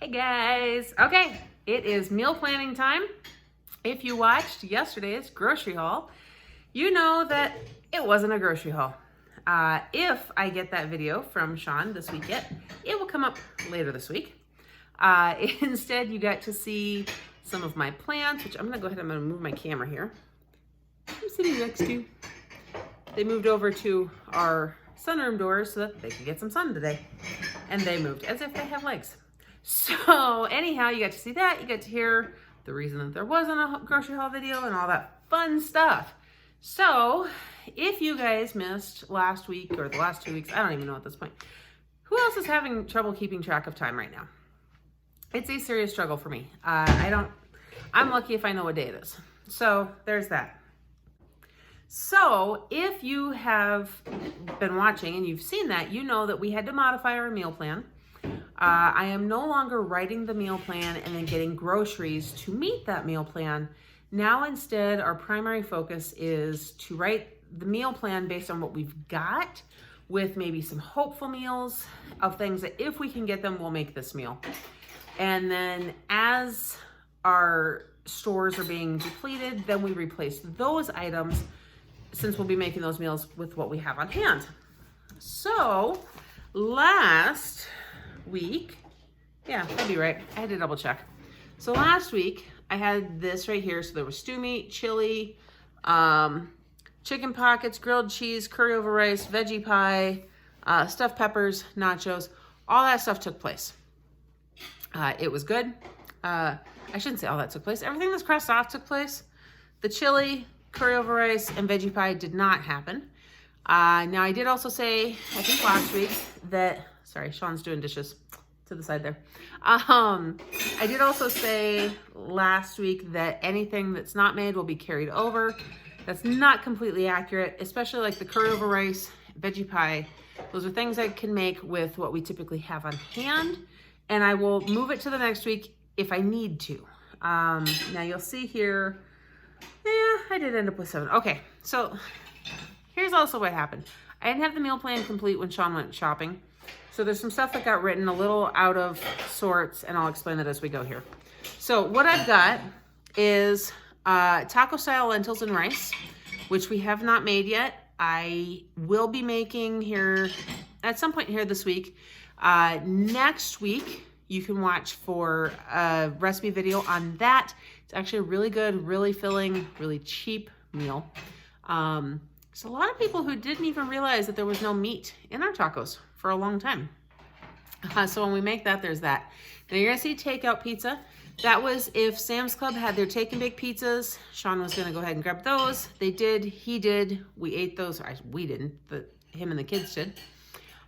Hey guys. Okay, it is meal planning time. If you watched yesterday's grocery haul, you know that it wasn't a grocery haul. If I get that video from Sean this week yet, it will come up later this week. Instead, you got to see some of my plants, which I'm gonna go ahead and I'm gonna move my camera here. I'm sitting next to. They moved over to our sunroom doors so that they could get some sun today. And they moved as if they have legs. So anyhow, you got to see that. You got to hear the reason that there wasn't a grocery haul video and all that fun stuff. So if you guys missed last week or the last 2 weeks, I don't even know at this point, who else is having trouble keeping track of time right now? It's a serious struggle for me. I'm lucky if I know what day it is. So there's that. So if you have been watching and you've seen that, you know that we had to modify our meal plan. I am no longer writing the meal plan and then getting groceries to meet that meal plan. Now instead, our primary focus is to write the meal plan based on what we've got, with maybe some hopeful meals of things that if we can get them, we'll make this meal. And then as our stores are being depleted, then we replace those items, since we'll be making those meals with what we have on hand. So last week, yeah, that'd be right. I had to double check. So last week I had this right here. So there was stew meat, chili, chicken pockets, grilled cheese, curry over rice, veggie pie, stuffed peppers, nachos. All that stuff took place. It was good. I shouldn't say all that took place. Everything that's crossed off took place. The chili, curry over rice, and veggie pie did not happen. Now I did also say, I think last week that, sorry, Sean's doing dishes to the side there. I did also say last week that anything that's not made will be carried over. That's not completely accurate, especially like the curry over rice, veggie pie. Those are things I can make with what we typically have on hand, and I will move it to the next week if I need to. Now you'll see here, yeah, I did end up with 7. Okay, so here's also what happened. I didn't have the meal plan complete when Sean went shopping. So there's some stuff that got written a little out of sorts, and I'll explain that as we go here. So what I've got is taco style lentils and rice, which we have not made yet. I will be making here at some point here this week. Next week, you can watch for a recipe video on that. It's actually a really good, really filling, really cheap meal. There's a lot of people who didn't even realize that there was no meat in our tacos for a long time. So when we make that, there's that. Now you're gonna see takeout pizza. That was if Sam's Club had their take and bake pizzas. Sean was gonna go ahead and grab those. They did, he did, we ate those. We didn't, but him and the kids did.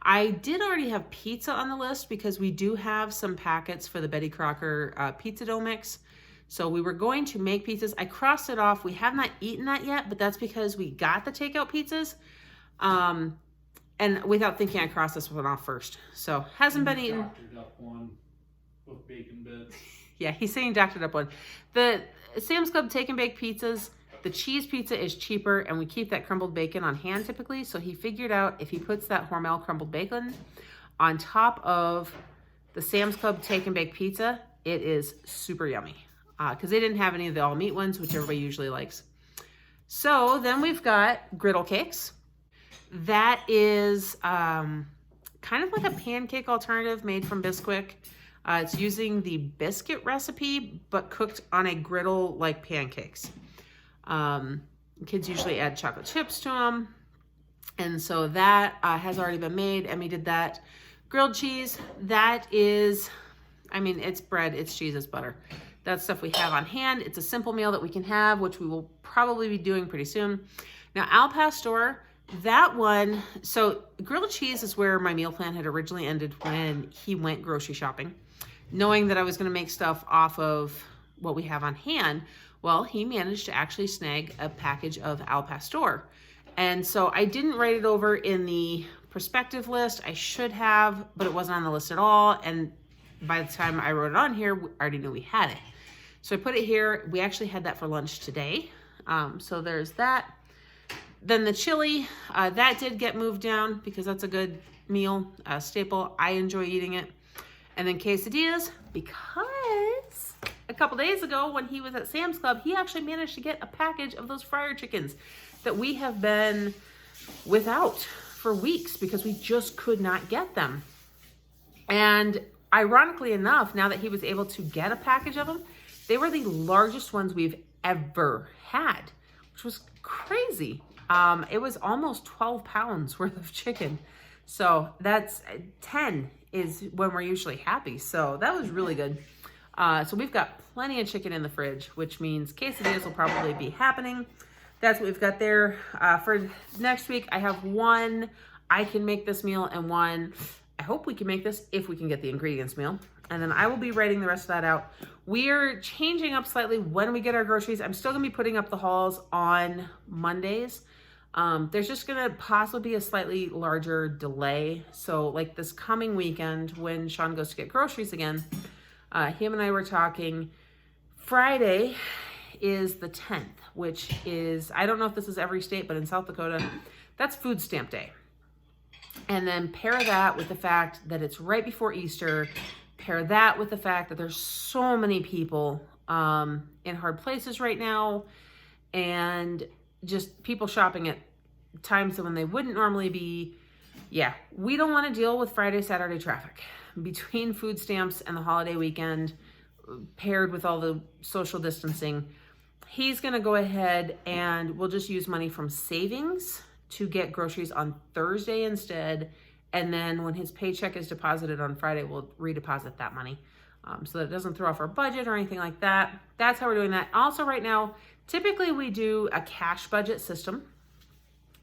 I did already have pizza on the list because we do have some packets for the Betty Crocker pizza dough mix. So we were going to make pizzas. I crossed it off. We have not eaten that yet, but that's because we got the takeout pizzas. And without thinking, I crossed this one off first. So hasn't been eaten. Doctored up one with bacon bits. Yeah, he's saying doctored up one. The Sam's Club take and bake pizzas, the cheese pizza is cheaper, and we keep that crumbled bacon on hand typically. So he figured out if he puts that Hormel crumbled bacon on top of the Sam's Club take and bake pizza, it is super yummy. Because they didn't have any of the all meat ones, which everybody usually likes. So then we've got griddle cakes. That is kind of like a pancake alternative made from Bisquick. It's using the biscuit recipe, but cooked on a griddle like pancakes. Kids usually add chocolate chips to them. And so that has already been made. Emmy did that. Grilled cheese, that is, I mean, it's bread, it's cheese, it's butter. That's stuff we have on hand. It's a simple meal that we can have, which we will probably be doing pretty soon. Now, Al Pastor, that one, so grilled cheese is where my meal plan had originally ended when he went grocery shopping. Knowing that I was gonna make stuff off of what we have on hand, well, he managed to actually snag a package of Al Pastor. And so I didn't write it over in the prospective list. I should have, but it wasn't on the list at all. And by the time I wrote it on here, I already knew we had it. So I put it here. We actually had that for lunch today. So there's that. Then the chili, that did get moved down because that's a good meal, staple. I enjoy eating it. And then quesadillas, because a couple days ago when he was at Sam's Club, he actually managed to get a package of those fryer chickens that we have been without for weeks because we just could not get them. And ironically enough, now that he was able to get a package of them, they were the largest ones we've ever had, which was crazy. It was almost 12 pounds worth of chicken. So that's 10 is when we're usually happy. So that was really good. So we've got plenty of chicken in the fridge, which means quesadillas will probably be happening. That's what we've got there. For next week, I have one I can make this meal and one I hope we can make this if we can get the ingredients meal. And then I will be writing the rest of that out. We're changing up slightly when we get our groceries. I'm still gonna be putting up the hauls on Mondays. There's just gonna possibly be a slightly larger delay. So like this coming weekend when Sean goes to get groceries again, him and I were talking, Friday is the 10th, which is, I don't know if this is every state, but in South Dakota, that's Food Stamp Day. And then pair that with the fact that it's right before Easter, pair that with the fact that there's so many people in hard places right now and just people shopping at times when they wouldn't normally be. Yeah, we don't want to deal with Friday, Saturday traffic between food stamps and the holiday weekend paired with all the social distancing. He's going to go ahead and we'll just use money from savings to get groceries on Thursday instead. And then when his paycheck is deposited on Friday, we'll redeposit that money so that it doesn't throw off our budget or anything like that. That's how we're doing that. Also right now, typically we do a cash budget system,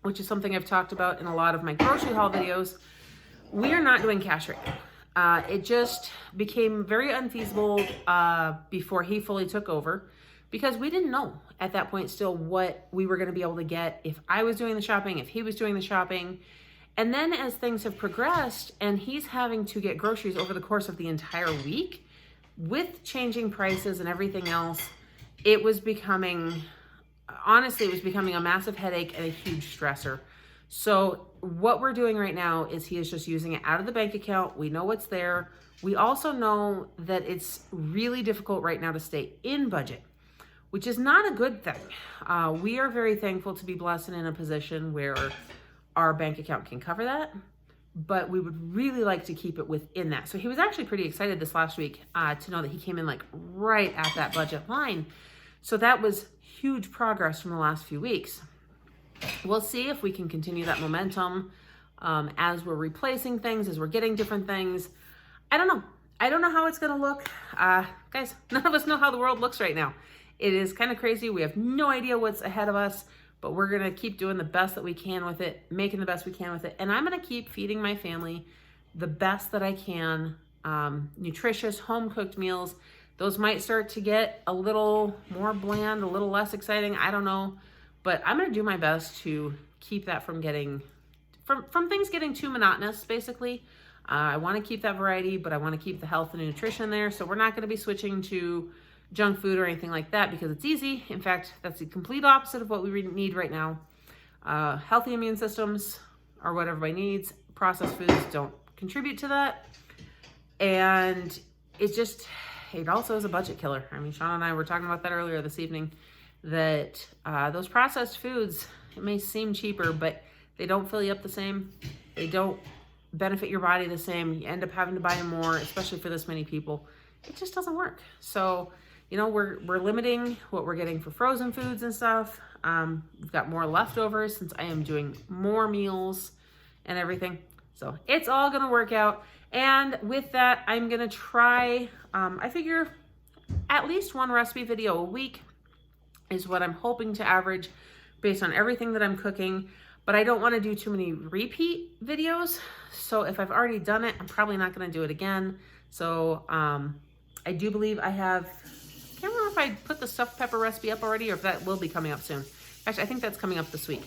which is something I've talked about in a lot of my grocery haul videos. We are not doing cash right now. It just became very unfeasible before he fully took over because we didn't know at that point still what we were going to be able to get if I was doing the shopping, if he was doing the shopping. And then as things have progressed and he's having to get groceries over the course of the entire week with changing prices and everything else, it was becoming, honestly, it was becoming a massive headache and a huge stressor. So what we're doing right now is he is just using it out of the bank account. We know what's there. We also know that it's really difficult right now to stay in budget, which is not a good thing. We are very thankful to be blessed and in a position where our bank account can cover that, but we would really like to keep it within that. So he was actually pretty excited this last week to know that he came in like right at that budget line. So that was huge progress from the last few weeks. We'll see if we can continue that momentum as we're replacing things, as we're getting different things. I don't know. I don't know how it's going to look. Guys, none of us know how the world looks right now. It is kind of crazy. We have no idea what's ahead of us, but we're going to keep doing the best that we can with it, making the best we can with it. And I'm going to keep feeding my family the best that I can, nutritious, home-cooked meals. Those might start to get a little more bland, a little less exciting. I don't know. But I'm going to do my best to keep that from getting, from things getting too monotonous, basically. I want to keep that variety, but I want to keep the health and nutrition there. So we're not going to be switching to junk food or anything like that because it's easy. In fact, that's the complete opposite of what we need right now. Healthy immune systems are what everybody needs. Processed foods don't contribute to that. And it also is a budget killer. I mean, Sean and I were talking about that earlier this evening, that those processed foods, it may seem cheaper, but they don't fill you up the same. They don't benefit your body the same. You end up having to buy more, especially for this many people. It just doesn't work. So, you know, we're limiting what we're getting for frozen foods and stuff. We've got more leftovers since I am doing more meals and everything. So it's all gonna work out. And with that, I'm gonna try, I figure at least one recipe video a week is what I'm hoping to average based on everything that I'm cooking, but I don't want to do too many repeat videos. So if I've already done it, I'm probably not going to do it again. So I do believe I have, I can't remember if I put the stuffed pepper recipe up already or if that will be coming up soon. Actually, I think that's coming up this week.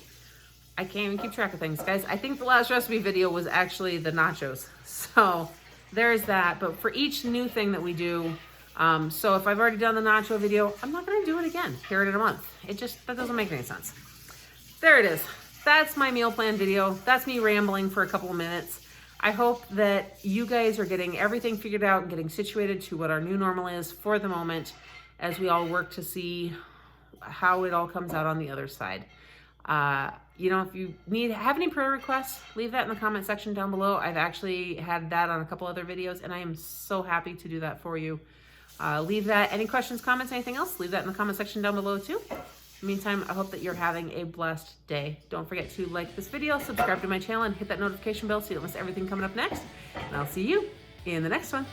I can't even keep track of things, guys. I think the last recipe video was actually the nachos. So there's that. But for each new thing that we do, so if I've already done the nacho video, I'm not going to do it again here in a month. That doesn't make any sense. There it is. That's my meal plan video. That's me rambling for a couple of minutes. I hope that you guys are getting everything figured out and getting situated to what our new normal is for the moment as we all work to see how it all comes out on the other side. You know, if you have any prayer requests, leave that in the comment section down below. I've actually had that on a couple other videos, and I am so happy to do that for you. Leave that. Any questions, comments, anything else, leave that in the comment section down below too. In the meantime, I hope that you're having a blessed day. Don't forget to like this video, subscribe to my channel, and hit that notification bell so you don't miss everything coming up next. And I'll see you in the next one.